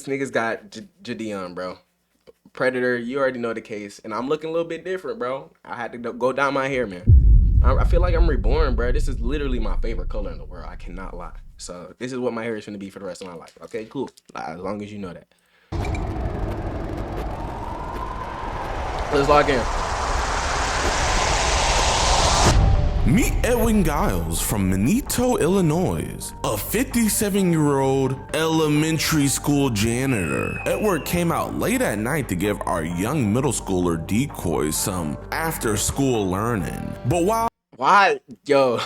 news. Niggas got JiDion, bro. Predator, you already know the case. And I'm looking a little bit different, bro. I had to go down my hair, man. I feel like I'm reborn, bro. This is literally my favorite color in the world. I cannot lie. So this is what my hair is going to be for the rest of my life. Okay, cool. As long as you know that. Let's lock in. Meet Edwin Giles from Minito, Illinois, a 57-year-old elementary school janitor. Edward came out late at night to give our young middle schooler decoys some after-school learning. But why, yo,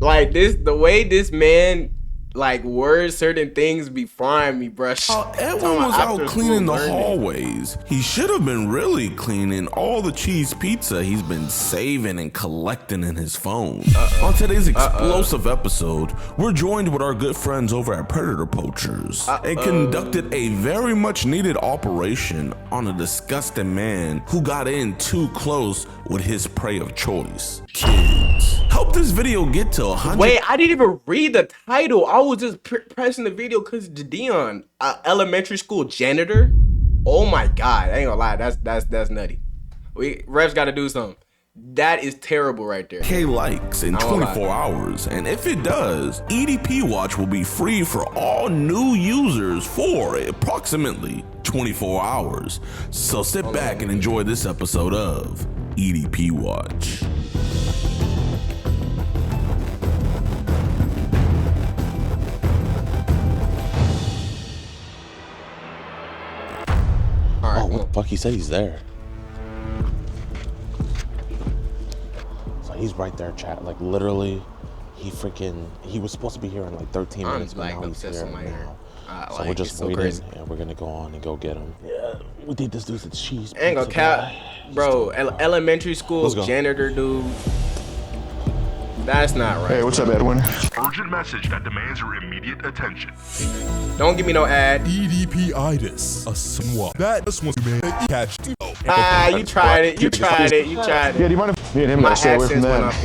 like this, the way this man like words certain things be frying me, bro. Edwin was out cleaning the hallways. He should have been really cleaning all the cheese pizza he's been saving and collecting in his phone. On today's explosive episode, we're joined with our good friends over at Predator Poachers and conducted a very much needed operation on a disgusting man who got in too close with his prey of choice, kids. Help this video get to 100. Wait, I didn't even read the title. I was just pressing the video because JiDion, elementary school janitor. Oh my god, I ain't gonna lie, that's nutty. Refs got to do something. That is terrible right there. K likes in 24 hours, and if it does, EDP Watch will be free for all new users for approximately 24 hours. So sit back and enjoy this episode of EDP Watch. Oh, what the fuck? He said he's there. So he's right there, chat. Like, literally, he was supposed to be here in like 13 minutes, but now he's here now. So we're just waiting, and we're gonna go on and go get him. Yeah, we think this dude's a cheese pizza. Ain't gonna cap, bro. Elementary school janitor dude. That's not right. Hey, what's up, Edwin? Urgent message that demands your immediate attention. Don't give me no ad. EDP-itis, a somewhat. That just wants to catch. You tried it. You tried it. Yeah, do you mind if me and him gotta stay away from that?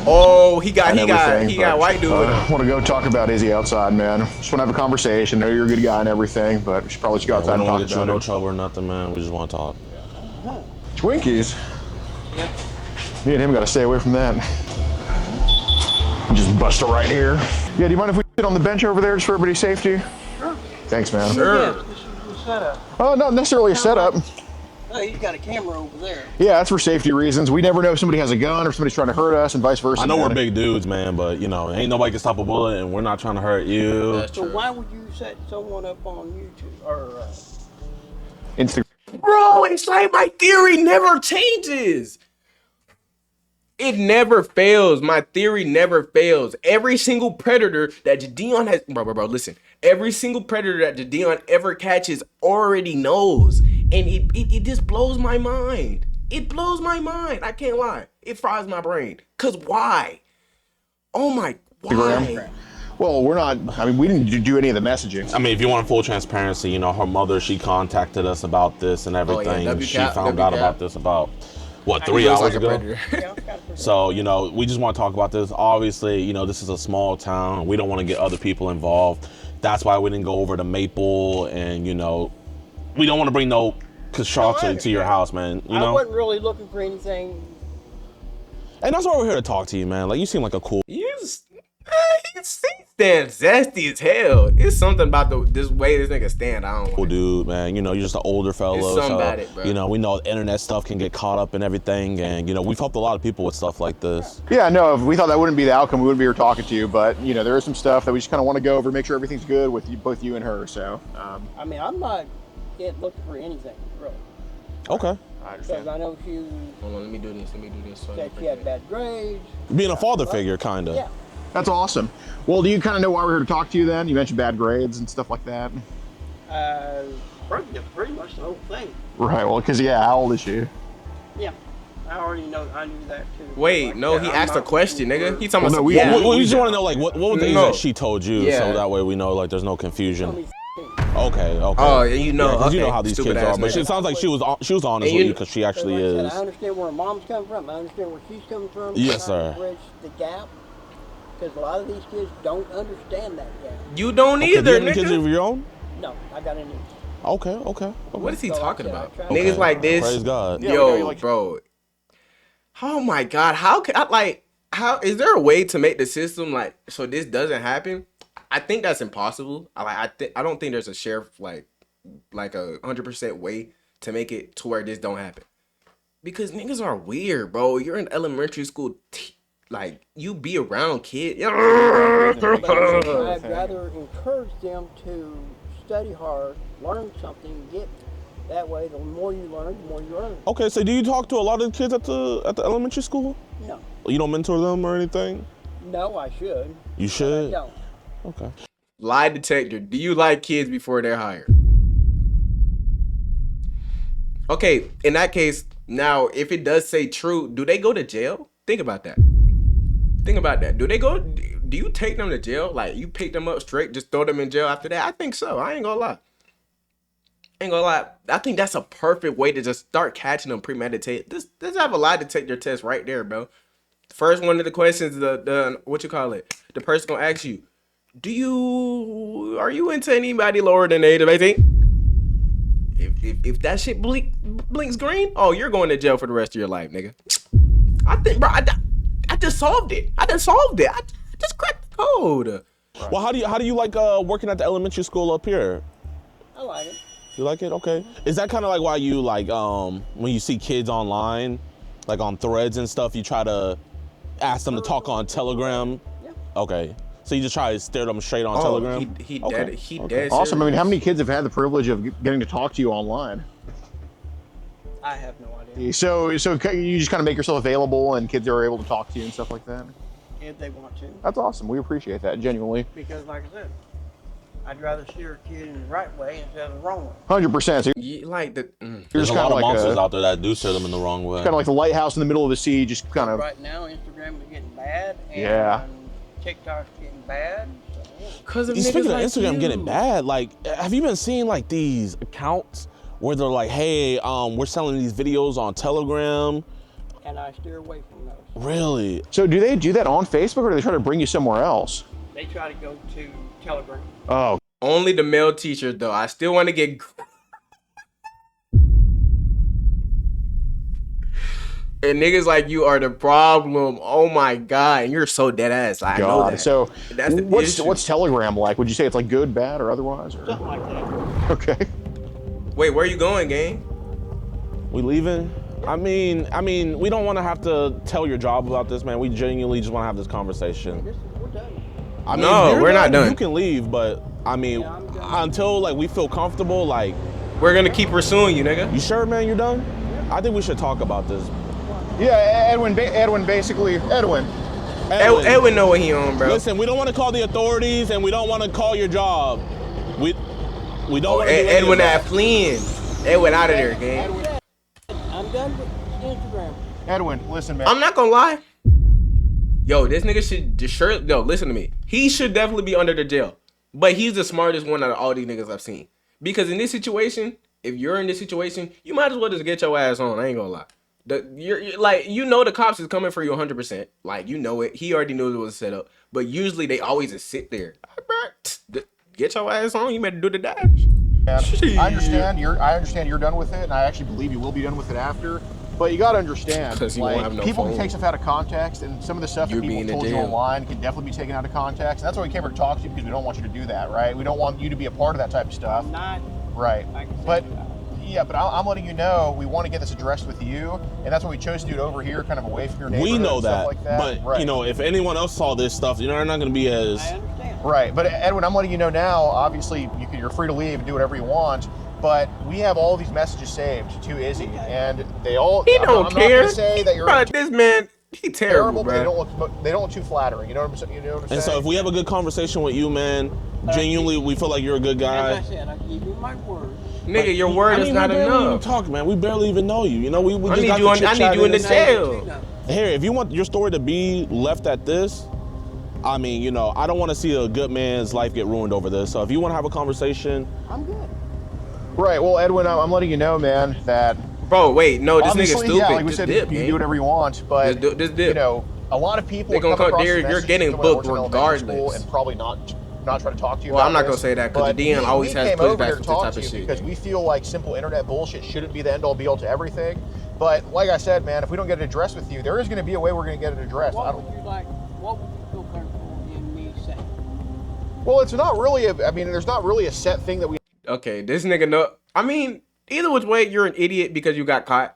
Oh, he got white dude. I want to go talk about Izzy outside, man. Just want to have a conversation. I know you're a good guy and everything, but we should probably just go outside and talk about it. No trouble or nothing, man. We just want to talk. Twinkies? Yep. Me and him gotta stay away from that. Just bust it right here. Yeah, do you mind if we sit on the bench over there just for everybody's safety? Sure. Thanks, man. Sure. Oh, not necessarily a setup. Oh, you got a camera over there. Yeah, that's for safety reasons. We never know if somebody has a gun or if somebody's trying to hurt us and vice versa. I know we're big dudes, man, but you know, ain't nobody can stop a bullet and we're not trying to hurt you. So why would you set someone up on YouTube or Instagram? Bro, it's like my theory never changes. It never fails. My theory never fails. Every single predator that JiDion has, bro, listen. Every single predator that JiDion ever catches already knows, and it just blows my mind. It blows my mind. I can't lie. It fries my brain. Cause why? Oh my, why? Well, we're not. I mean, we didn't do any of the messaging. I mean, if you want full transparency, you know, her mother, she contacted us about this and everything. She found out about this about. What, 3 hours ago? So, you know, we just want to talk about this. Obviously, you know, this is a small town. We don't want to get other people involved. That's why we didn't go over to Maple, and, you know, we don't want to bring no construction to your house, man. You know? I wasn't really looking for anything. And that's why we're here to talk to you, man. Like, you seem like a cool... He stands zesty as hell. It's something about this way this nigga stand. I don't know. Cool dude, man. You know, you're just an older fellow. It's something about it, bro. You know, we know internet stuff can get caught up in everything, and you know, we've helped a lot of people with stuff like this. Yeah, no, if we thought that wouldn't be the outcome, we wouldn't be here talking to you. But you know, there is some stuff that we just kind of want to go over, make sure everything's good with you, both you and her. So, I mean, I'm not yet looking for anything, really. Okay. I understand. Because I know she. Hold on, let me do this. That she had bad grades. Being a father figure, kind of. Yeah. That's awesome. Well, do you kind of know why we're here to talk to you then? You mentioned bad grades and stuff like that. Pretty much the whole thing. Right, well, because, yeah, how old is she? Yeah, I already know, I knew that too. Wait, like, no, he asked a question, nigga. He talking about we just want to know, like, what were the things that she told you, so that way we know, like, there's no confusion. Okay. Oh, you know, because you know how these kids are. But it sounds like she was honest with you because she actually is. I understand where mom's coming from. I understand where she's coming from. Yes, sir. Bridge the gap. Because a lot of these kids don't understand that yet. You don't Okay, either, do you have any nigga. kids of your own? No, I got any. Okay. What is he So talking I said, about? I tried- Niggas Okay. like this. Praise God. Yeah, we know you Yo, like- bro. Oh my God. How can I like? How is there a way to make the system like so this doesn't happen? I think that's impossible. I don't think there's a sheriff like a 100% way to make it to where this don't happen. Because niggas are weird, bro. You're in elementary school, like you be around kids. But I'd rather encourage them to study hard, learn something, get that way. The more you learn, the more you earn. Okay, so do you talk to a lot of the kids at the elementary school? No, You don't mentor them or anything? no, I should. You But I should. don't. Okay. Lie detector. Do you like kids before they're hired? Okay, in that case, now if it does say true, do they go to jail? Think about that. Think about that. Do you take them to jail? Like you pick them up straight, just throw them in jail after that? I think so. I ain't gonna lie. I think that's a perfect way to just start catching them premeditated. Let's have a lie detector test right there, bro. First one of the questions, the what you call it? The person gonna ask you, are you into anybody lower than the age of 18? If that shit blinks green, oh, you're going to jail for the rest of your life, nigga. I think, bro, I just solved it. I just cracked the code. Well, how do you like working at the elementary school up here? I like it. You like it? Okay. Is that kind of like why you like when you see kids online, like on threads and stuff, you try to ask them to talk on Telegram? Yeah. Okay. So you just try to stare them straight on Telegram? He Okay. dead Awesome. I mean, serious. how many kids have had the privilege of getting to talk to you online? I have no idea. So you just kind of make yourself available, and kids are able to talk to you and stuff like that. If they want to. That's awesome. We appreciate that genuinely. Because like I said, I'd rather steer a kid in the right way instead of the wrong way. 100%. So You like the. you're There's just a kind lot of of like monsters out there that do steer them in the wrong way. kind of like the lighthouse in the middle of the sea. Just kind of. Right now, Instagram is getting bad, and Yeah. TikTok's getting bad. So, yeah. Cause of Speaking niggas of like Instagram you. getting bad, like, have you been seeing like these accounts where they're like, hey, we're selling these videos on Telegram? And I steer away from those. Really? So do they do that on Facebook, or do they try to bring you somewhere else? They try to go to Telegram. Oh, Only the male teachers though. I still want to get. And niggas like you are the problem. Oh my God. And you're so dead ass. I know God. that. So That's the issue. what's Telegram like? Would you say it's like good, bad, or otherwise? Or? Something like that. Okay. Wait, where you going, gang? We leaving? I mean, we don't want to have to tell your job about this, man. We genuinely just want to have this conversation. We're done. I mean, No, if you're we're not done. You can leave, but I mean, Yeah, I'm done. until like we feel comfortable, like, We're gonna keep pursuing you, nigga. you sure, man? You're done? I think we should talk about this. Yeah, Edwin basically, Edwin. Edwin know what he on, bro. Listen, we don't want to call the authorities, and we don't want to call your job. We don't want to do any of Edwin that. at fleeing. Edwin out of there, gang. I'm done with Instagram. Edwin, listen, man. I'm not gonna lie. Yo, this nigga should just sure. Yo, listen to me. He should definitely be under the jail. But he's the smartest one out of all these niggas I've seen. Because in this situation, if you're in this situation, you might as well just get your ass on. I ain't gonna lie. You're like, you know, the cops is coming for you 100%. Like, you know it. He already knew it was set up. But usually they always just sit there. Get your ass on. You better do the dash. I understand you're done with it, and I actually believe you will be done with it after. But you gotta understand, 'Cause you won't have no people phone. can take stuff out of context, and some of the stuff You're that being people in told you jail. online can definitely be taken out of context. And that's why we came here to talk to you, because we don't want you to do that, right? We don't want you to be a part of that type of stuff, I'm not. right? I can say But that. yeah, but I'm letting you know we want to get this addressed with you, and that's why we chose to do it over here, kind of away from your neighborhood. We know and stuff that, like that. but right. you know, if anyone else saw this stuff, you know, they're not going to be as. I understand. Right, but Edwin, I'm letting you know now. Obviously, you're free to leave and do whatever you want. But we have all these messages saved to Izzy, and they all. He I'm don't not care. gonna say that you're Bro, this man, he terrible, but they bro. don't look too flattering. You know what I'm saying? You know what I'm And saying? so, if we have a good conversation with you, man, genuinely, we feel like you're a good guy. As I said, I give you my word. Nigga, your word is not we barely even enough. talk, man. We barely even know you. You know, we I just need got you to on- I need chit-chat you in the and- jail. Here, if you want your story to be left at this, I mean, you know, I don't want to see a good man's life get ruined over this. So if you want to have a conversation, I'm good. right. Well, Edwin, I'm letting you know, man, that Bro, wait, no, this nigga obviously, stupid. yeah, like we Just said, dip, you can man. do whatever you want, but Just dip. you know, a lot of people They gonna come across you're messages getting from someone that booked works in elementary school regardless. and probably not try to talk to you Well, about I'm not this, gonna say that because but JiDion always we has came over pushbacks here with to this talk type to of you shit. because we feel like simple internet bullshit shouldn't be the end all be all to everything. But like I said, man, if we don't get it addressed with you, there is going to be a way we're going to get it addressed. What would you feel comfortable in me saying? Well, it's not really there's not really a set thing that we. Okay, this nigga know. I mean, either which way, you're an idiot because you got caught.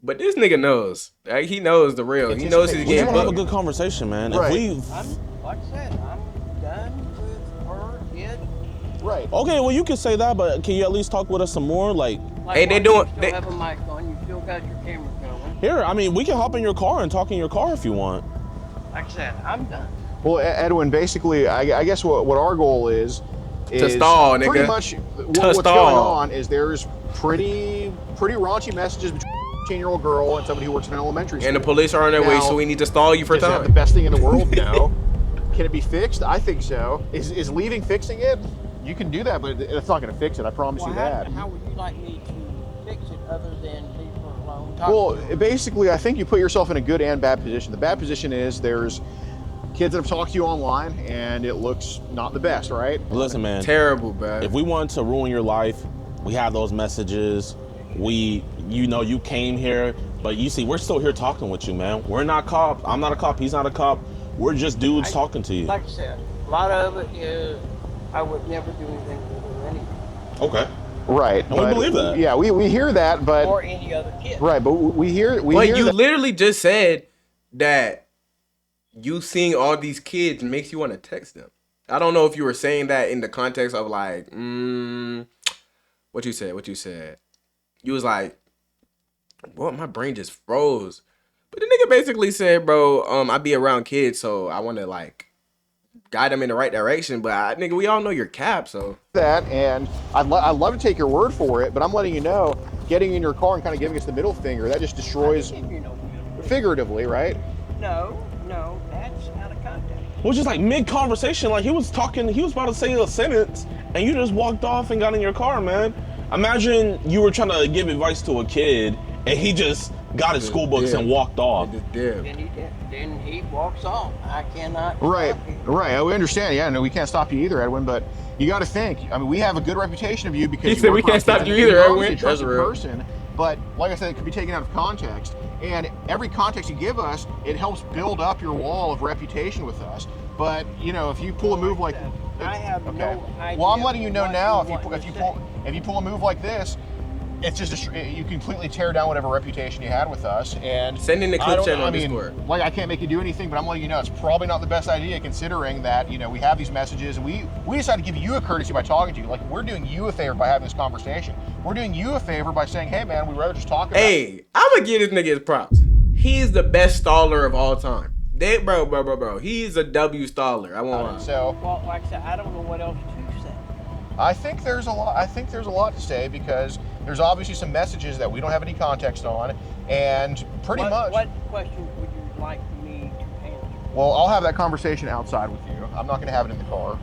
But this nigga knows. Like, he knows the real. He knows he's We getting gotta have a booked. good conversation, man. Right. Like I said, I'm done with her, kid. Right. Okay, well, you can say that, but can you at least talk with us some more? Like Hey, they what, doing- You still they- have a mic on. You still got your camera going. here, I mean, we can hop in your car and talk in your car if you want. Like I said, I'm done. Well, Edwin, basically, I guess what our goal is stall, nigga. pretty much what's going on is there's pretty raunchy messages between a 18-year-old girl and somebody who works in an elementary school. And the police are on their way, Now, so we need to stall you for is that time. the best thing in the world? No. Can it be fixed? I think so. Is leaving fixing it? You can do that, but it's not going to fix it. I promise you that. How would you like me to fix it other than leave her alone? Well, basically, I think you put yourself in a good and bad position. The bad position is there's kids that have talked to you online, and it looks not the best, right? Listen, man. Terrible, bro. If we wanted to ruin your life, we have those messages. You came here, but you see, we're still here talking with you, man. We're not cops. I'm not a cop. He's not a cop. We're just dudes talking to you. Like I said, a lot of it is I would never do anything with her anyway. Okay. Right. And we believe that. Yeah, we hear that, but Or any other kid. right, but we hear But you that. literally just said that you seeing all these kids makes you want to text them. I don't know if you were saying that in the context of like, what you said. You was like, what? My brain just froze. But the nigga basically said, bro, I be around kids, so I want to like guide them in the right direction. But nigga, we all know you're cap, so. That, and I'd love to take your word for it, but I'm letting you know, getting in your car and kind of giving us the middle finger, that just destroys, figuratively, right? No, that's out of context. It was just like mid-conversation, like he was about to say a sentence, and you just walked off and got in your car, man. Imagine you were trying to give advice to a kid, and he just got his school books and walked off. Then he walks off. I cannot. Right, stop him. right. We understand. Yeah, no, we can't stop you either, Edwin. But you got to think. I mean, we have a good reputation of you because He you said work we can't around stop kids you and either, you're Edwin. obviously a trusted That's real. person. But like I said, it could be taken out of context. And every context you give us, it helps build up your wall of reputation with us. But you know, if you pull a move like, I have no idea. well, I'm letting you know what now. you want If you to pull a move like this, it's just you completely tear down whatever reputation you had with us. And Send in the I clip don't- chat on I mean, Discord. like I can't make you do anything, but I'm letting you know it's probably not the best idea considering that we have these messages and we decided to give you a courtesy by talking to you. Like we're doing you a favor by having this conversation. We're doing you a favor by saying, hey man, we'd rather just talk about it. Hey, I'm gonna give this nigga his props. He's the best staller of all time. Bro. He's a W staller. I won't lie. So Well, like I said, I don't know what else to say. I think there's a lot to say because there's obviously some messages that we don't have any context on, and pretty much. What questions would you like me to answer? Well, I'll have that conversation outside with you. I'm not going to have it in the car.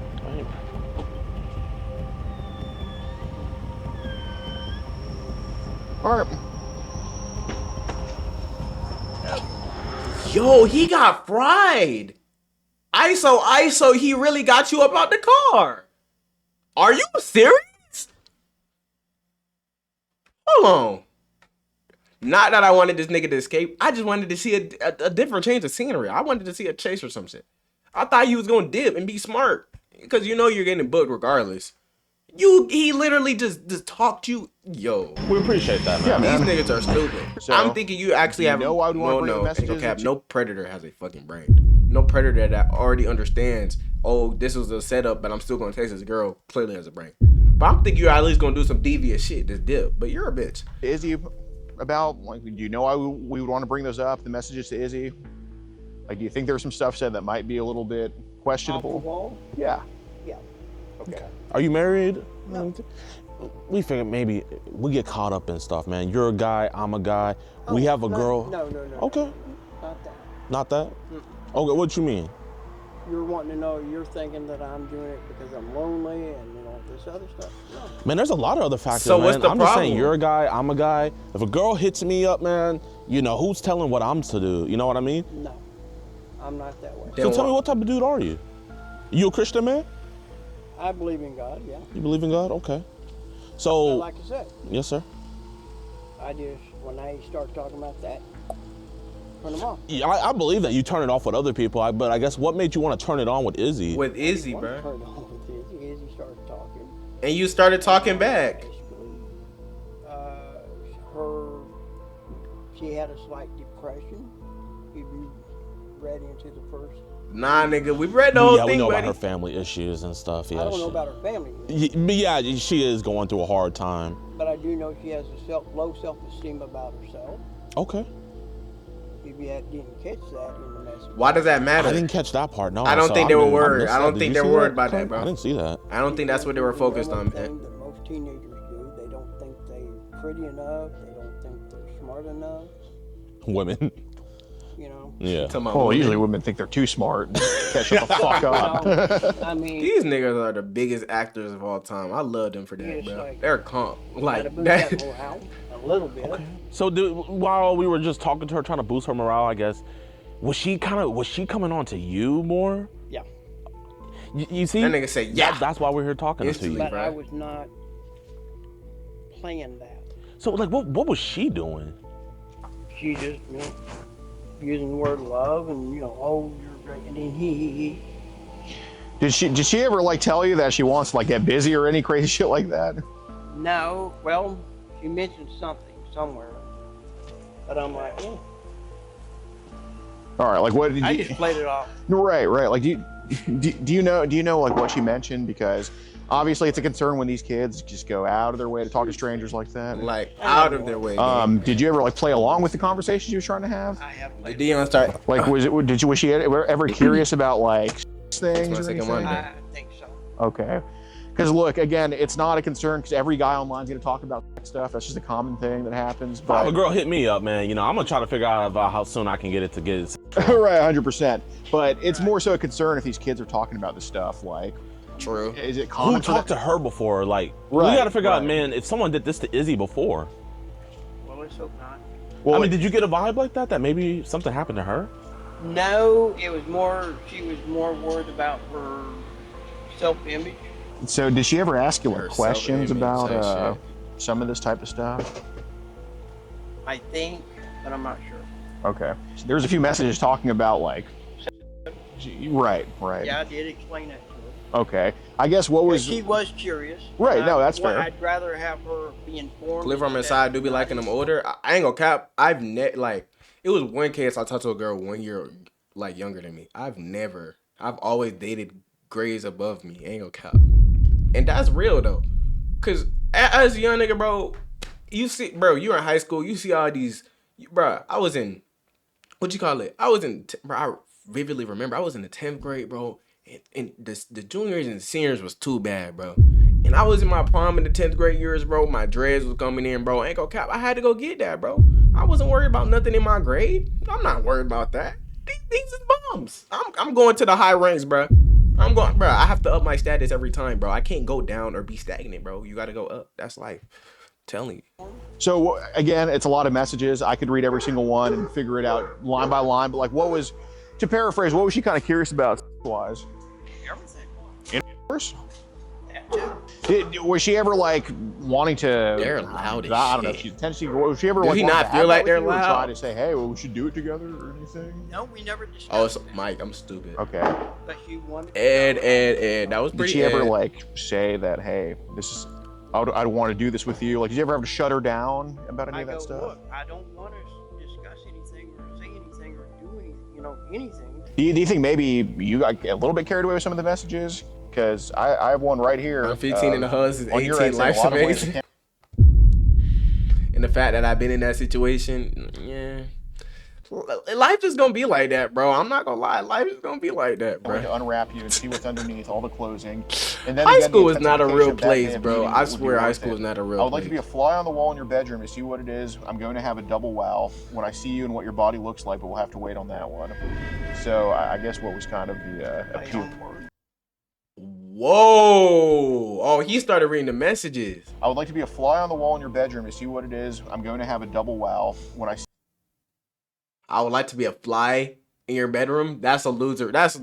All right. Yo, he got fried. ISO, he really got you up out the car. Are you serious? Hold on. Not that I wanted this nigga to escape. I just wanted to see a different change of scenery. I wanted to see a chase or some shit. I thought you was gonna dip and be smart. Because you know you're getting booked regardless. He literally just talked you. Yo. We appreciate that, man. Yeah, man. These niggas are stupid. So, I'm thinking you actually have. know why we wanna bring the messages ain't no cap. that you- No predator has a fucking brain. No predator that already understands. Oh, this was a setup, but I'm still gonna text this girl. Clearly has a brain. But I'm thinking you're at least gonna do some devious shit. This dip. But you're a bitch. Izzy, about do you know why we would want to bring those up? The messages to Izzy. Like, do you think there's some stuff said that might be a little bit questionable? Off the wall? Yeah. Yeah. Okay. Are you married? No. We figured maybe we get caught up in stuff, man. You're a guy, I'm a guy. We have a girl. No. Okay. Not that. Not that? Okay, what you mean? You're wanting to know, you're thinking that I'm doing it because I'm lonely and this other stuff. No. Man, there's a lot of other factors, So man. what's the I'm just saying, problem? you're a guy, I'm a guy. If a girl hits me up, man, who's telling what I'm to do? You know what I mean? No. I'm not that way. So tell me, what type of dude are you? You a Christian man? I believe in God, yeah. You believe in God? Okay. So, But like I said, yes, sir. I just, when I start talking about that, turn them off. Yeah, I believe that you turn it off with other people, but I guess what made you want to turn it on with Izzy? With Izzy, bro. Turn it on with Izzy. Izzy started talking. And you started talking back. Basically, she had a slight depression. If you read into the first. Nah, nigga, we read the whole thing, we know buddy. about her family issues and stuff. Yeah, I don't know about her family. But yeah, she is going through a hard time. But I do know she has a low self-esteem about herself. Okay. If you didn't catch that in the message. Why does that matter? I didn't catch that part. No. I don't think they were worried. I don't think they were worried about that, that, bro. I didn't see that. I don't think that's what they were focused on, man. Thing that most teenagers do. They don't think they're pretty enough. They don't think they're smart enough. Women. You know. Yeah. Well, usually women think they're too smart and catch the fuck up. I mean, these niggas are the biggest actors of all time. I love them for that, bro. Like, they're calm. Like that that. whole house a little bit. Okay. So while we were just talking to her, trying to boost her morale, I guess, was she coming on to you more? Yeah. You see? That nigga say, yeah. That's why we're here talking to you. But I was not playing that. So like, what was she doing? She just, using the word love and, oh, you're great, and then he. Did she ever like tell you that she wants to like get busy or any crazy shit like that? No, well, she mentioned something somewhere, but I'm like, All right, like what did I just played it off. Right. Like, do you know like what she mentioned? Because obviously it's a concern when these kids just go out of their way to talk to strangers like that. Like out of their way. Did you ever like play along with the conversation she was trying to have? I have played. JiDion start. Like, was she ever curious about like things or anything? I think so. Okay. Because look, again, it's not a concern because every guy online is going to talk about sex stuff. That's just a common thing that happens. But a girl hit me up, man. I'm gonna try to figure out about how soon I can get it. Right, 100%. But it's more so a concern if these kids are talking about this stuff. Like, true. Is it common? Who talked to her before? Like, right, we got to figure out, man. If someone did this to Izzy before. Well, let's hope not. Well, I mean, did you get a vibe like that? That maybe something happened to her? No, it was more. She was more worried about her self-image. So did she ever ask you like Her questions self-image about type some of this type of stuff? I think, but I'm not sure. Okay. So there's a few messages talking about like. Right. Yeah, I did explain that to her. Okay. I guess what was. She was curious. Right. No, that's fair. I'd rather have her be informed. Cliff from inside do be liking them older. I ain't gonna cap. It was one case I talked to a girl 1 year like younger than me. I've always dated grades above me. Ain't gonna cap. And that's real though. Cause as a young nigga, bro, you see, bro, you're in high school, you see all these, bro, I was in, I vividly remember, I was in the 10th grade, bro, and the juniors and seniors was too bad, bro. And I was in my prime in the 10th grade years, bro, my dreads was coming in, bro, ain't gonna cap, I had to go get that, bro. I wasn't worried about nothing in my grade. I'm not worried about that. These is bums. I'm going to the high ranks, bro. Bro, I have to up my status every time, bro. I can't go down or be stagnant, bro. You got to go up. That's life. I'm telling you. So again, it's a lot of messages. I could read every single one and figure it out line by line. But like, to paraphrase, what was she kind of curious about wise? Everything. Intercourse? That too. Was she ever like wanting to? They're loud as I don't know. shit. She potentially. Was she ever Does like? he wanting not to feel have like that they're with you or loud? try to say, hey, well, we should do it together or anything? No, we never discussed. Oh, it's Mike. I'm stupid. Okay. But she wanted. Ed. That was Did pretty. she ever Ed. like say that, hey, I'd want to do this with you? Like, did you ever have to shut her down about any of that stuff? Look, I don't want to discuss anything or say anything or do anything. Do you think maybe you got a little bit carried away with some of the messages? Because I have one right here. I'm 15 and the hus is on your 18. end saying Life's a lot of ways amazing. And the fact that I've been in that situation, yeah. Life is gonna be like that, bro. I'm not gonna lie. Life is gonna be like that, I'm going bro. to unwrap you and see what's underneath all the closing. And then High again, school the is not a real intensification of that place, day of bro. meeting I would be swear high worth school it. is not a real I would like to place. be a fly on the wall in your bedroom to see what it is. I'm going to have a double wow when I see you and what your body looks like, but we'll have to wait on that one. So I guess what was kind of the appeal. Whoa! Oh, he started reading the messages. I would like to be a fly on the wall in your bedroom to see what it is. I'm going to have a double wow when I see. I would like to be a fly in your bedroom, that's a loser. That's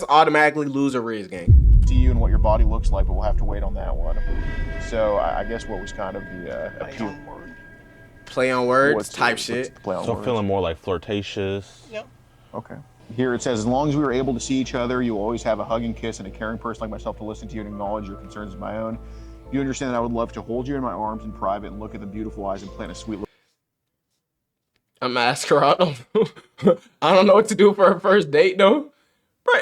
automatically loser riz gang. See you and what your body looks like, but we'll have to wait on that one. So I guess what was kind of the appeal. Play on words type shit. So feeling more like flirtatious. Yep. Okay. Here it says, as long as we were able to see each other, you will always have a hug and kiss and a caring person like myself to listen to you and acknowledge your concerns as my own. You understand that I would love to hold you in my arms in private and look at the beautiful eyes and plant a sweet little... I'm gonna ask her out. I don't know what to do for her first date though. Bro,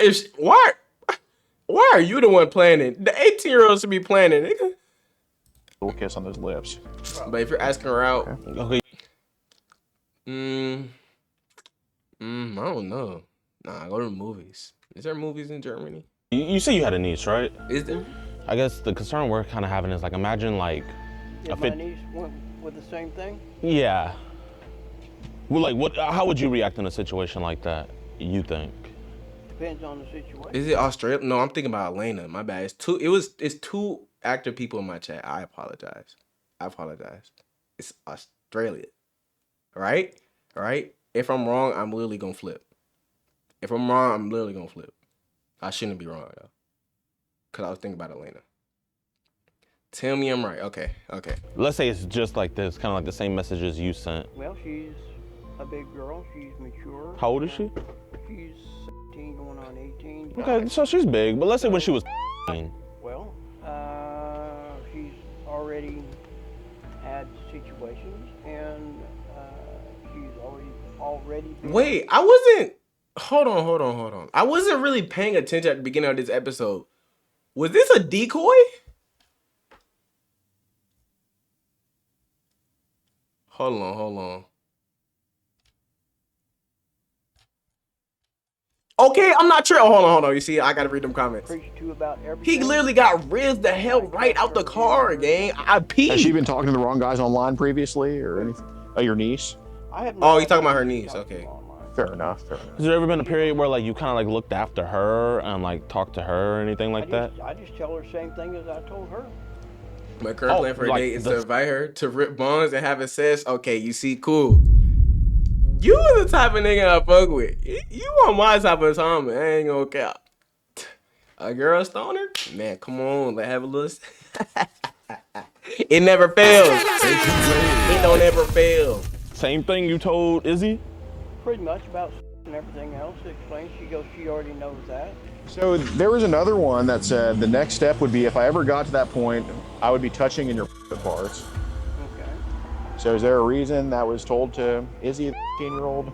why are you the one planning? The 18-year-old should be planning, nigga. Little kiss on those lips. But if you're asking her out, Okay. I don't know. Nah, go to the movies. Is there movies in Germany? You say you had a niece, right? Is there? I guess the concern we're kind of having is like, imagine like... If my niece went with the same thing? Yeah. Well, like, how would you react in a situation like that, you think? Depends on the situation. Is it Australia? No, I'm thinking about Elena. My bad. It's two active people in my chat. I apologize. It's Australia. Right? If I'm wrong, I'm literally gonna flip. I shouldn't be wrong though. Cause I was thinking about Elena. Tell me I'm right. Okay. Let's say it's just like this, kind of like the same messages you sent. Well, she's a big girl. She's mature. How old is she? She's 17 going on 18. Okay, so she's big, but let's say when she was Well, she's already had situations, and she's already been... Wait, I wasn't. Hold on. I wasn't really paying attention at the beginning of this episode. Was this a decoy? Hold on. Okay, I'm not sure. Hold on. You see, I gotta read them comments. About everything. He literally got rizzed the hell right out the car, gang. I peed. Has she been talking to the wrong guys online previously or anything? Oh, your niece? Oh, you talking about her niece? Okay. Fair enough. Has there ever been a period where like you kind of like looked after her and like talked to her or anything like that? I just tell her the same thing as I told her. My current plan for a date is to invite her to rip bonds and have sex. Okay, you see, cool. You the type of nigga I fuck with. You on my type of time, man. I ain't gonna cap. A girl stoner? Man, come on, let's have a little... It never fails. It don't ever fail. Same thing you told Izzy? Pretty much about and everything else. Explains. She already knows that. So there was another one that said the next step would be if I ever got to that point, I would be touching in your parts. Okay. So is there a reason that was told to Izzy, the 15-year-old?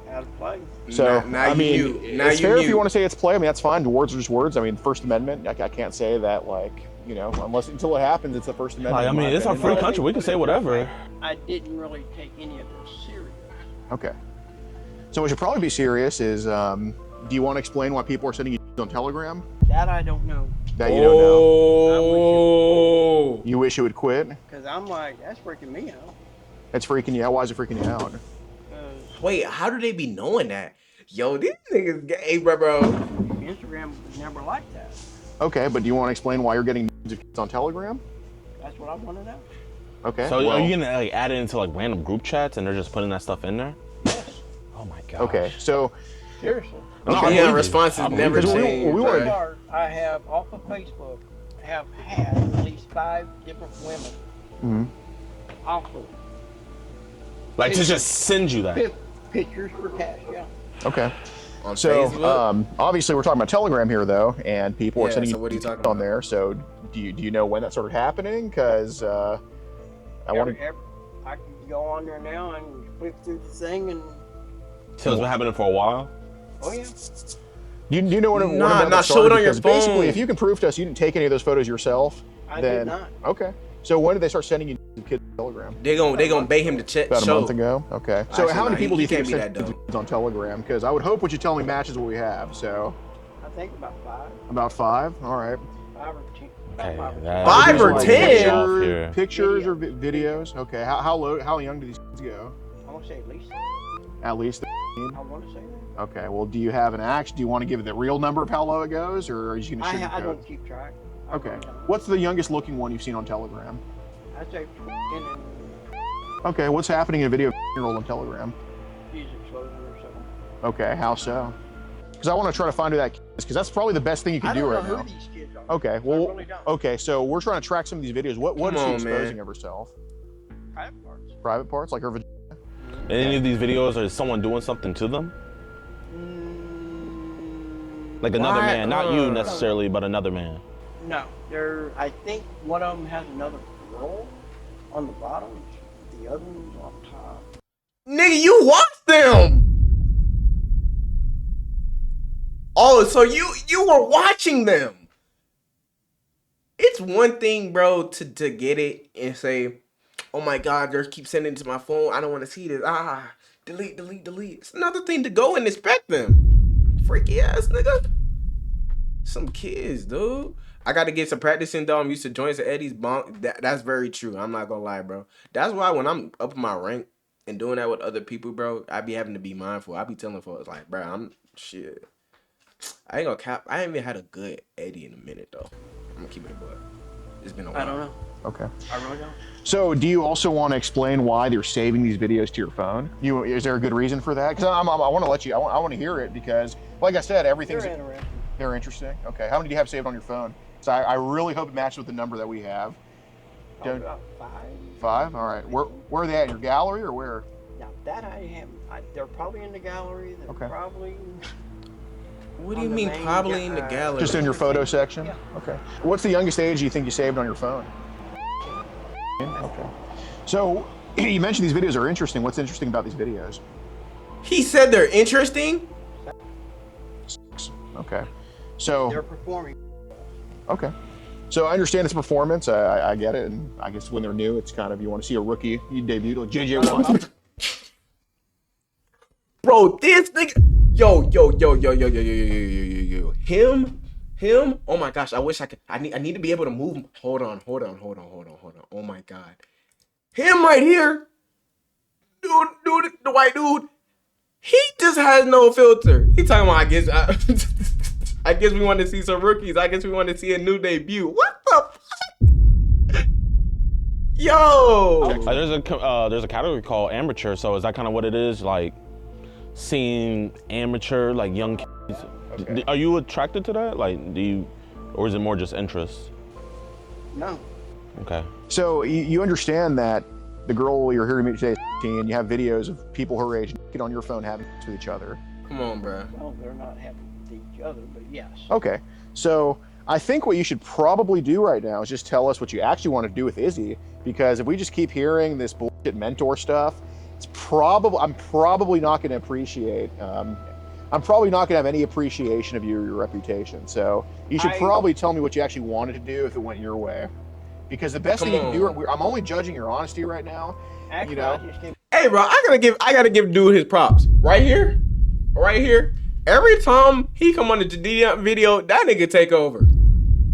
Out of play. So, now I mean, it's fair if you want to say it's play. I mean, that's fine. Words are just words. I mean, First Amendment, I can't say that, like, you know, until it happens, it's the First Amendment. I mean, it's our free country. We can say whatever. I didn't really take any of this serious. Okay. So what should probably be serious is, do you want to explain why people are sending you on Telegram? That I don't know. That you don't know? Oh. You wish it would quit? Because I'm like, that's freaking me out. It's freaking you out? Why is it freaking you out? Wait, how do they be knowing that? Yo, these niggas gay, bro. Instagram was never like that. Okay, but do you want to explain why you're getting on Telegram? That's what I want to know. Okay. So are you gonna like add it into like random group chats and they're just putting that stuff in there? Yes. Oh my god. Okay, so Seriously. Okay. Yeah, responses never change. I have off of Facebook have had at least 5 different women offer. Like to just send you that. Pictures for cash, yeah. Okay. On So Facebook? obviously we're talking about Telegram here though, and people are sending so what are you talking on about? there. So do you know when that started happening? Because I want to. I can go on there now and flip through the thing and. So it's been happening for a while. Oh yeah. Do you know when Nah, that show it on your Because basically, phone. if you can prove to us you didn't take any of those photos yourself, I then did not. okay. So when did they start sending you kids on Telegram? They gonna bait him to check. About a month ago. Okay. So Actually, how many no, people do you he think can't have be sent that kids on Telegram? Because I would hope what you tell me matches what we have. So I think about 5. about 5. All right. 5 or 10. Okay, About that- 5 or Like 10? Off here. Pictures or videos? Okay. How young do these kids go? I want to say at least. At least. I want to say that. Okay. Well, do you have an action? Do you want to give the real number of how low it goes, or are you going to sugarcoat? I don't keep track. I Okay. really don't. What's the youngest looking one you've seen on Telegram? I'd say 10 and Okay. What's happening in a video of a 15-year-old on Telegram? she's exposing herself. Okay, how so? Because I want to try to find who that kid is, because that's probably the best thing you can do right now. I don't know who these kids are. Okay, well, I really don't. okay, so we're trying to track some of these videos. What is she exposing of herself? Private parts. Private parts, like her vagina? Any of these videos, is someone doing something to them? Like another man, not you necessarily, but another man. No, I think one of them has another girl on the bottom. The other one's on top. Nigga, you watched them. Oh, so you were watching them. It's one thing, bro, to get it and say, oh my God, just keep sending it to my phone. I don't want to see this. Delete. It's another thing to go and inspect them. Freaky ass nigga. Some kids, dude. I got to get some practicing, though. I'm used to joints and Eddie's bonk. That's very true. I'm not going to lie, bro. That's why when I'm up in my rank and doing that with other people, bro, I be having to be mindful. I be telling folks, like, bro, shit. I ain't gonna cap. I ain't even had a good Eddie in a minute, though. I'm gonna keep it a buck. It's been a while. I don't know. Okay. I really don't. So, do you also want to explain why they're saving these videos to your phone? Is there a good reason for that? Because I want to let you. I want to hear it because, like I said, everything's. They're interesting. Okay. How many do you have saved on your phone? So I really hope it matches with the number that we have. About 5. 5. All right. Where are they at? In your gallery or where? Now that I haven't. They're probably in the gallery. They're probably. What do you mean probably in the gallery? Just in your photo section? Yeah. Okay. What's the youngest age you think you saved on your phone? Okay. So, you mentioned these videos are interesting. What's interesting about these videos? He said they're interesting? Okay. So... They're performing. Okay. So, I understand it's performance. I get it. And I guess when they're new, it's kind of, you want to see a rookie. You debut like JJ Watt. Bro, this nigga... Yo. Him? Oh my gosh, I wish I could. I need to be able to move. Hold on. Oh my God. Him right here. Dude, the white dude. He just has no filter. He talking about, I guess we want to see some rookies. I guess we want to see a new debut. What the fuck? Yo. There's a category called amateur, so is that kind of what it is? Like, seeing amateur, like young kids. Okay. Are you attracted to that? Like, or is it more just interest? No. Okay. So you understand that the girl you're hearing me today is 15, you have videos of people her age get on your phone having sex with each other. Come on, bro. Well, they're not having with each other, but yes. Okay. So I think what you should probably do right now is just tell us what you actually want to do with Izzy, because if we just keep hearing this bullshit mentor stuff, I'm probably not going to appreciate. I'm probably not going to have any appreciation of your reputation. So you should probably tell me what you actually wanted to do if it went your way, because the best thing you can do. I'm only judging your honesty right now. Actually, you know. Hey, bro, I gotta give dude his props. Right here. Every time he come on the JiDion video, that nigga take over.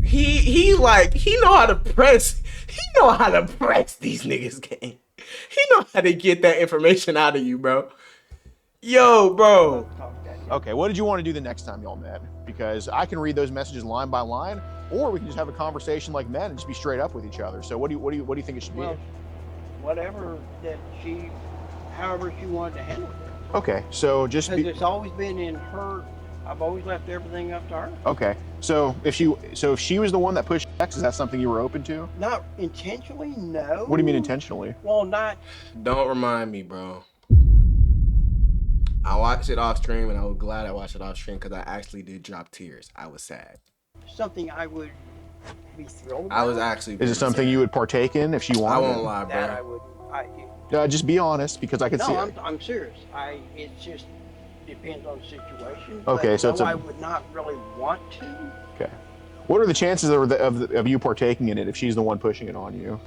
He know how to press. He know how to press these niggas game. He know how to get that information out of you, bro. Yo, bro. Okay, what did you want to do the next time y'all met? Because I can read those messages line by line, or we can just have a conversation like men and just be straight up with each other. So what do you think it should be? Well, whatever however she wanted to handle it. Okay, so just because it's always been in her. I've always left everything up to her. Okay, so if she was the one that pushed X, is that something you were open to? Not intentionally, no. What do you mean intentionally? Well, not. Don't remind me, bro. I watched it off stream, and I was glad I watched it off stream because I actually did drop tears. I was sad. Something I would be thrilled about. I was actually. Is it something sad. You would partake in if she wanted? I won't lie, bro. That I would. Just be honest, because I can see. No, I'm serious. It just depends on the situation. Okay, so I would not really want to. Okay. What are the chances of you partaking in it if she's the one pushing it on you?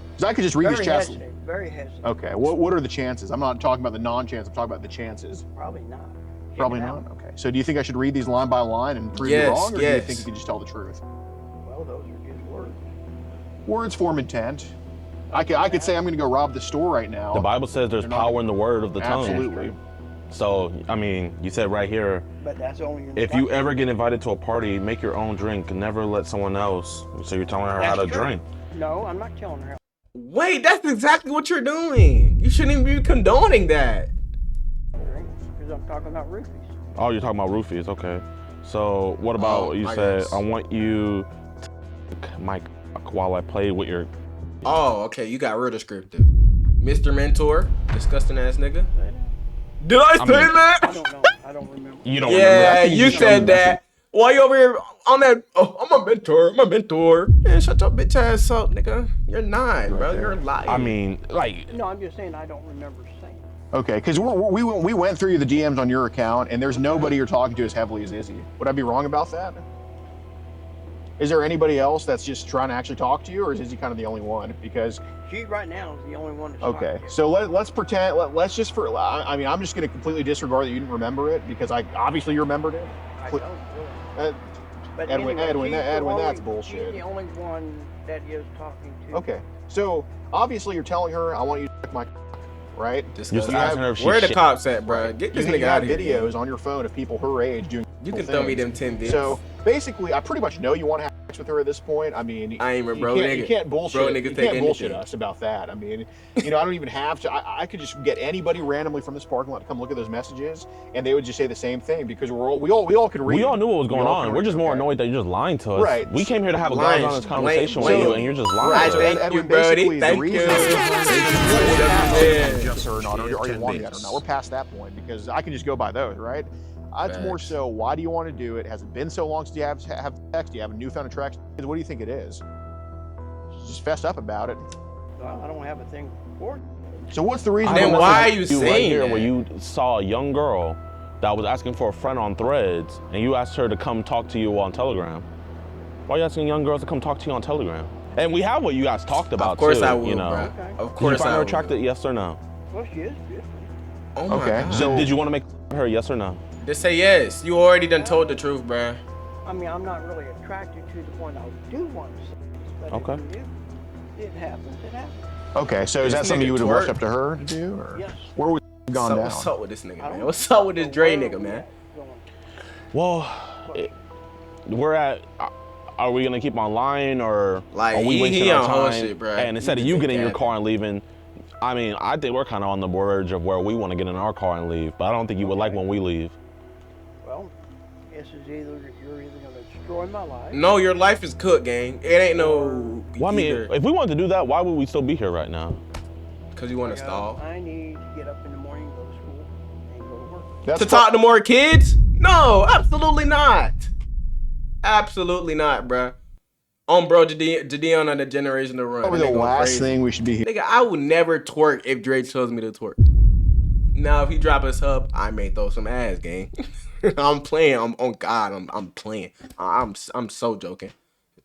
Because I could just read these chats. Very hesitant. Okay. What are the chances? I'm not talking about the non-chance. I'm talking about the chances. Probably not. Probably not. Okay. So do you think I should read these line by line and prove you wrong, or do you think you could just tell the truth? Well, those are just words. Words form intent. I could say I'm going to go rob the store right now. The Bible says there's power in the word of the tongue. Absolutely. So, I mean, you said right here, but that's only if you ever get invited to a party, make your own drink. Never let someone else. So you're telling her how to drink. No, I'm not telling her. Wait, that's exactly what you're doing. You shouldn't even be condoning that. because I'm talking about roofies. Oh, you're talking about roofies, okay. So what about you said, I want you to my cock while I play with your... Oh, okay, you got real descriptive. Mr. Mentor, disgusting ass nigga. Did I say that? I don't know. I don't remember. You don't Yeah, remember? you said that. Why you over here on that? Oh, I'm a mentor. Man, shut your bitch ass up, nigga. You're 9, bro. You're lying. I mean, like... No, I'm just saying I don't remember saying. Okay, because we went through the DMs on your account, and there's nobody you're talking to as heavily as Izzy. Would I be wrong about that? Is there anybody else that's just trying to actually talk to you, or is Izzy kind of the only one? Because She right now is the only one that's okay, talking. so let's pretend. Let's just I mean, I'm just going to completely disregard that you didn't remember it because obviously you remembered it. I don't really. But Edwin, anyway, that's she's bullshit. the only one that is talking to. Okay, so obviously you're telling her, I want you to suck my right? Just asking her if Where the she's cops at, bro? Get this nigga out of here. Videos on your phone of people her age doing. You can throw me them 10 bits. So basically, I pretty much know you want to have sex with her at this point. I mean, I ain't even bro you nigga. You can't bullshit. Bro nigga You take can't bullshit anything. us about that. I mean, I don't even have to. I could just get anybody randomly from this parking lot to come look at those messages, and they would just say the same thing because we all could read. We all knew what was going on. We're just more okay. annoyed that you're just lying to us. Right. We came here to have a Lying, guys honest conversation with blame. you, and you're just lying Right. to us. Thank you, Edwin, Brody. basically, Thank the reason you. yes or not, or you want yet or not. We're past that point because I can just go by those, right? It's more so, why do you want to do it? Has it been so long since you have sex? Do you have a newfound attraction? What do you think it is? Just fessed up about it. Well, I don't have a thing for it. So what's the reason? Then why are you right saying here that? where you saw a young girl that was asking for a friend on Threads, and you asked her to come talk to you on Telegram? Why are you asking young girls to come talk to you on Telegram? And we have what you guys talked about, Of course too, I will, you know. bro. Okay. Of Did course you find I her will. attractive, yes or no? Well, she is beautiful. Oh my Okay, God. so- Did you want to make her, yes or no? Just say yes. You already done told the truth, bro. I mean, I'm not really attracted to the point I do want to sex, but Okay. if it happens, it happens. Okay, so is This that something nigga you would have left twerk. up to her to do? Or Yes. where would it gone down? What's up with this nigga, I man? don't What's up with this know Dre where nigga, we man? at going. Well, we're at... Are we gonna keep on lying, or Like, are we he wasting on our whole time? shit, bro. And instead He of you just getting in your capping. car and leaving, I mean, I think we're kind of on the verge of where we want to get in our car and leave. But I don't think you would like when we leave. Well, this is you're either going to destroy my life. No, your life is cooked, gang. It ain't no. Well, I mean, if we wanted to do that, why would we still be here right now? Because you want to stall. I need to get up in the morning, go to school, and go to work. That's To talk to more kids? No, absolutely not. Absolutely not, bruh. On bro, JiDion on the generation to run. probably That the nigga last crazy. thing we should be here. Nigga, I would never twerk if Dre tells me to twerk. Now, if he drop his hub, I may throw some ass, gang. I'm playing. I'm on God. I'm playing. I'm so joking.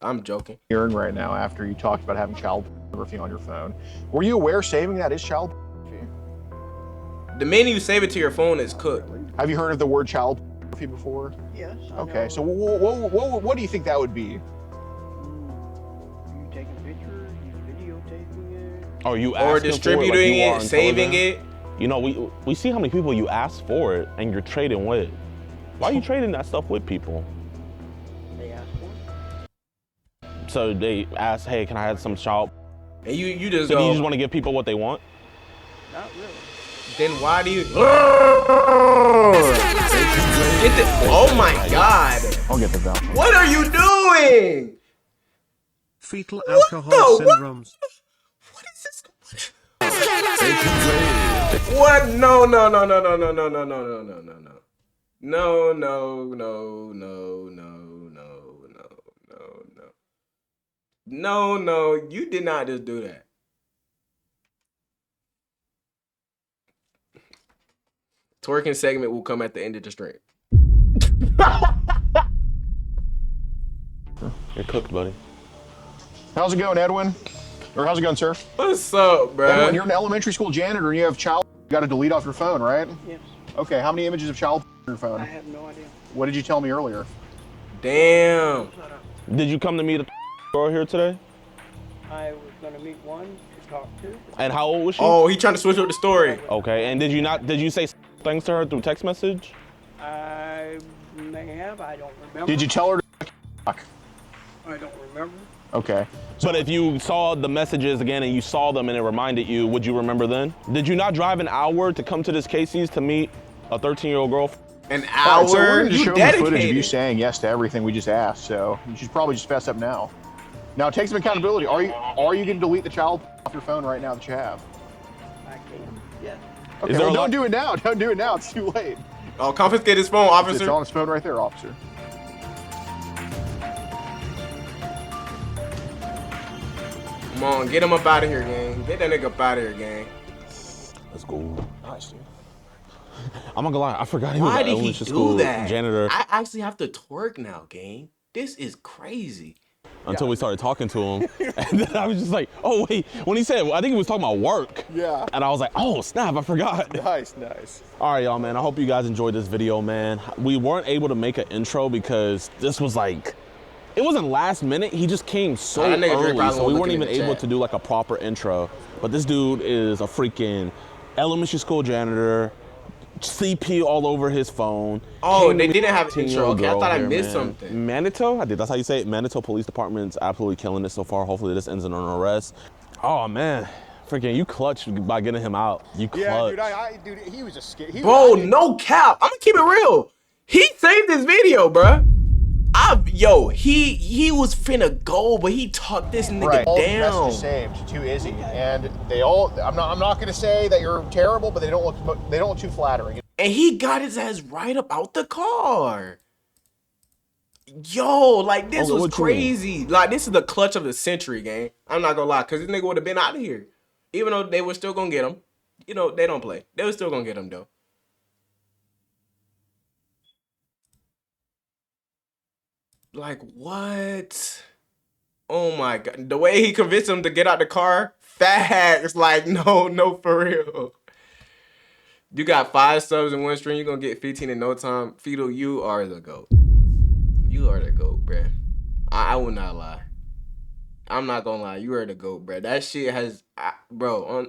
I'm joking. Hearing right now after you talked about having child pornography on your phone. Were you aware saving that is child pornography? The minute you save it to your phone, it's cooked. Have you heard of the word child pornography before? Yes. I Okay, know. so what do you think that would be? You taking pictures, you videotaping it. Are you Or asking for distributing like you are it, on saving Telegram? it. You know, we see how many people you ask for it, and you're trading with. Why are you trading that stuff with people? They ask for it. So they ask, hey, can I have some child? And you just So go. do you just want to give people what they want? Not really. Then why do you? Oh my God! I'll get the voucher. What are you doing? Fetal the- alcohol what? syndromes. What is this? What? No, no, no, no, no, no, no, no, no, no, no, no, no. No, no, no, no, no, no, no, no, no. No, no, you did not just do that. Twerking segment will come at the end of the stream. You're cooked, buddy. How's it going, Edwin? Or how's it going, sir? What's up, bro? Edwin, you're an elementary school janitor and you have child. You got to delete off your phone, right? Yes. Okay, how many images of child on your I phone? have no idea. What did you tell me earlier? Damn. Did you come to meet a girl here today? I was going to meet one to talk to. And how old was she? Oh, he trying to switch up the story. Okay, and did you say things to her through text message? I may have. I don't remember. Did you tell her to I don't remember. Okay. But if you saw the messages again and you saw them and it reminded you, would you remember then? Did you not drive an hour to come to this Casey's to meet a 13-year-old girl. An hour? Right, so we're going to You show them the footage of you dedicated. saying yes to everything we just asked. So you should probably just fess up now. Now take some accountability. Are you going to delete the child off your phone right now that you have? I can. Yeah. Okay, well, don't do it now. Don't do it now. It's too late. Oh, confiscate his phone, officer. It's on his phone right there, officer. Come on, get him up out of here, gang. Get that nigga up out of here, gang. Let's go. Nice, dude. I'm not gonna lie, I forgot he was Why an did he elementary do school that? janitor. I actually have to twerk now, gang. This is crazy. Until we started talking to him. And then I was just like, oh wait, when he said, I think he was talking about work. Yeah. And I was like, oh snap, I forgot. Nice, nice. All right, y'all, man, I hope you guys enjoyed this video, man. We weren't able to make an intro because this was like, it wasn't last minute. He just came so That nigga Drake early, probably so we won't weren't look even in the able chat. to do like a proper intro. But this dude is a freaking elementary school janitor, CP all over his phone. Oh, they didn't have an intro. 18-year-old Okay, I girl thought I here, missed man. something. Manitou? I did. That's how you say it. Manitou Police Department's absolutely killing it so far. Hopefully this ends in an arrest. Oh man, freaking you clutched by getting him out. You clutched. Yeah, dude, he was just scared. Bro, no cap. I'm gonna keep it real. He saved this video, bruh. He was finna go, but he talked this nigga Right. All the down. messages saved to Izzy, and they all. I'm not gonna say that you're terrible, but they don't look too flattering. And he got his ass right up out the car. Yo, like this Oh, was what you mean? crazy. Like this is the clutch of the century, gang. I'm not gonna lie, cause this nigga would have been out of here. Even though they were still gonna get him. You know, they don't play. They were still gonna get him though. Like what? Oh my god. The way he convinced him to get out the car, facts. Like, no, for real. You got 5 subs in one stream, you're gonna get 15 in no time. Fetal, you are the GOAT. You are the GOAT, bruh. I will not lie. I'm not gonna lie, you are the GOAT, bruh. That shit has, bro, on